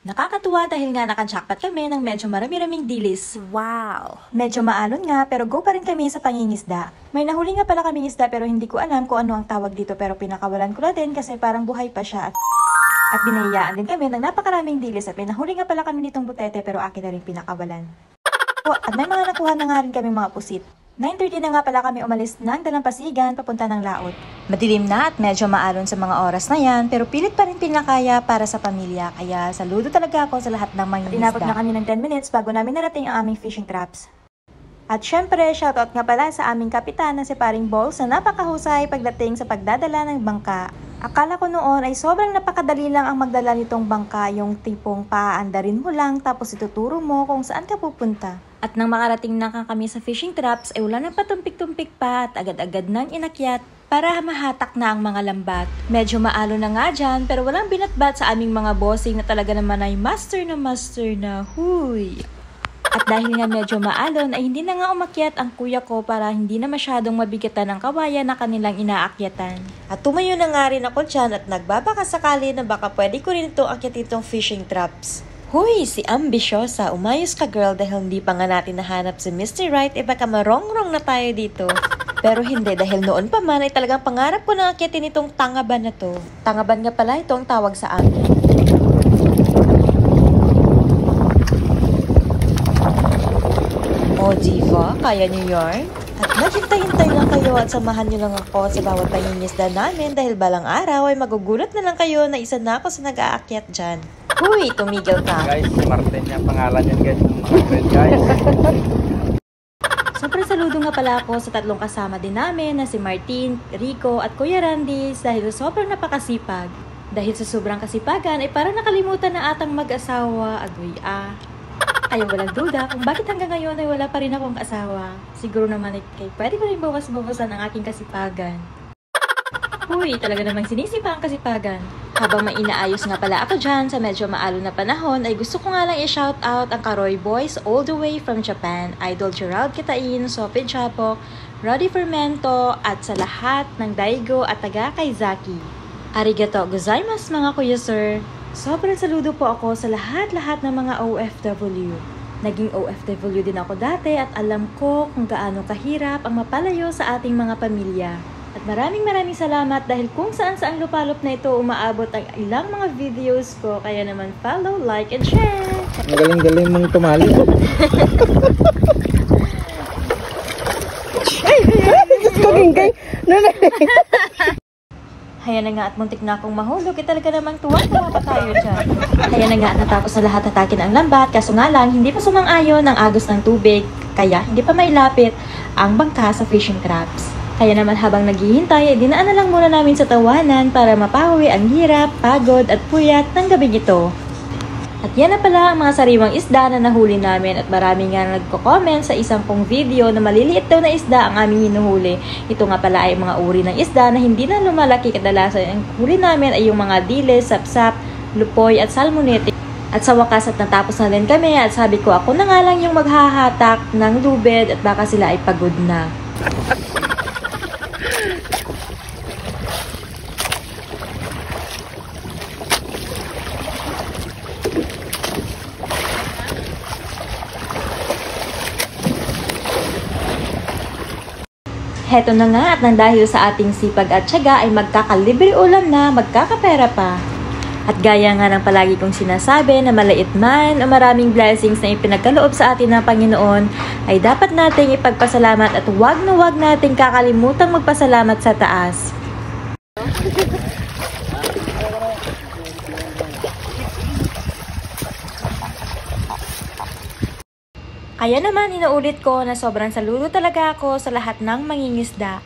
Nakakatuwa dahil nga naka-jackpot kami ng medyo marami-raming dilis. Wow! Medyo maalon nga pero go pa rin kami sa pangingisda. May nahuli nga pala kaming isda pero hindi ko alam kung ano ang tawag dito pero pinakawalan ko na din kasi parang buhay pa siya at binayaan din kami ng napakaraming dilis at may nahuli nga pala kami nitong butete pero akin na rin pinakawalan. At may mga nakuha na nga rin kami mga pusit. 9:30 na nga pala kami umalis ng Dalampasigan papunta ng Laot. Madilim na at medyo maalon sa mga oras na yan pero pilit pa rin pinakaya para sa pamilya kaya saludo talaga ako sa lahat ng mangingisda. Inabot na kami ng 10 minutes bago namin narating ang aming fishing traps. At syempre, shoutout nga pala sa aming kapitan na si Paring Balls na napakahusay pagdating sa pagdadala ng bangka. Akala ko noon ay sobrang napakadali lang ang magdala nitong bangka, yung tipong paandarin mo lang tapos ituturo mo kung saan ka pupunta. At nang makarating na kami sa fishing traps ay wala nang patumpik-tumpik pa at agad-agad nang inakyat para mahatak na ang mga lambat. Medyo maalo na nga dyan pero walang binatbat sa aming mga bossing na talaga naman ay master na huy! At dahil nga medyo maalon ay hindi na nga umakyat ang kuya ko para hindi na masyadong mabigatan ng kawayan na kanilang inaakyatan. At tumayo na nga rin ako dyan at nagbabakasakali na baka pwede ko rin itong akyat itong fishing traps. Huy, si ambisyosa, umayos ka girl dahil hindi pa nga natin nahanap si Mr. Right e baka marong-rong na tayo dito. Pero hindi dahil noon pa man ay talagang pangarap ko na akyatin itong tangaban na to. Tangaban nga pala ito ang tawag sa amin. O diva, kaya niyo yarn? At maghintay-hintay lang kayo at samahan niyo lang ako sa bawat pangingisda namin dahil balang araw ay magugulat na lang kayo na isa na ako sa nag-aakyat dyan. Huy, tumigil ka. Guys, Martin yung pangalan yan guys, ng mga friend guys. Sobrang saludo nga pala ako sa tatlong kasama din namin na si Martin, Rico at Kuya Randy dahil sobrang napakasipag. Dahil sa sobrang kasipagan ay parang nakalimutan na atang mag-asawa, Ayaw walang duda kung bakit hanggang ngayon ay wala pa rin akong asawa. Siguro naman ay pwede ko rin bawas-bawasan ang aking kasipagan. Uy, talaga namang sinisipa ang kasipagan. Habang may inaayos nga pala ako dyan sa medyo maalon na panahon ay gusto ko nga lang i-shout out ang Karoy Boys all the way from Japan, Idol Gerald Kitain, Sophie Chapok, Roddy Fermento at sa lahat ng Daigo at taga kay Zaki. Arigato gozaimasu mga kuya sir. Sobrang saludo po ako sa lahat-lahat ng mga OFW. Naging OFW din ako dati at alam ko kung gaano kahirap ang mapalayo sa ating mga pamilya. At maraming salamat dahil kung saan-saang lupalop na ito umaabot ang ilang mga videos ko. Kaya naman follow, like, and share! Magaling-galing mong tumali. Kaya na nga at muntik na akong mahulog, talaga namang tuwa-tuwa pa tayo dyan. Kaya na nga at natapos na lahat atakin ang lambat, kaso nga lang hindi pa sumang-ayon ang agos ng tubig, kaya hindi pa mailapit ang bangka sa fishing traps. Kaya naman habang naghihintay, dinaan na lang muna namin sa tawanan para mapawi ang hirap, pagod at puyat ng gabing ito. At yan na pala ang mga sariwang isda na nahuli namin at marami nga nagko-comment sa isang pong video na maliliit daw na isda ang aming hinuhuli. Ito nga pala ay mga uri ng isda na hindi na lumalaki, kadalasan ang huli namin ay yung mga diles, sapsap, lupoy at salmonete. At sa wakas at natapos na din kami at sabi ko ako na nga lang yung maghahatak ng lubid at baka sila ay pagod na. Heto na nga at nang dahil sa ating sipag at tiyaga ay magkakalibre ulam na, magkakapera pa. At gaya nga ng palagi kong sinasabi na malait man o maraming blessings na ipinagkaloob sa atin ng Panginoon ay dapat nating ipagpasalamat at huwag nating kakalimutang magpasalamat sa taas. Kaya naman inuulit ko na sobrang saludo talaga ako sa lahat ng mangingisda.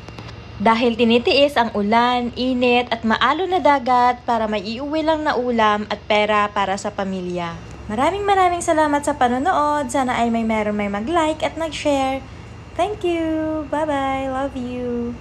Dahil tinitiis ang ulan, init at maalon na dagat para maiuwi lang na ulam at pera para sa pamilya. Maraming salamat sa panonood. Sana ay may mag-like at nag-share. Thank you! Bye-bye! Love you!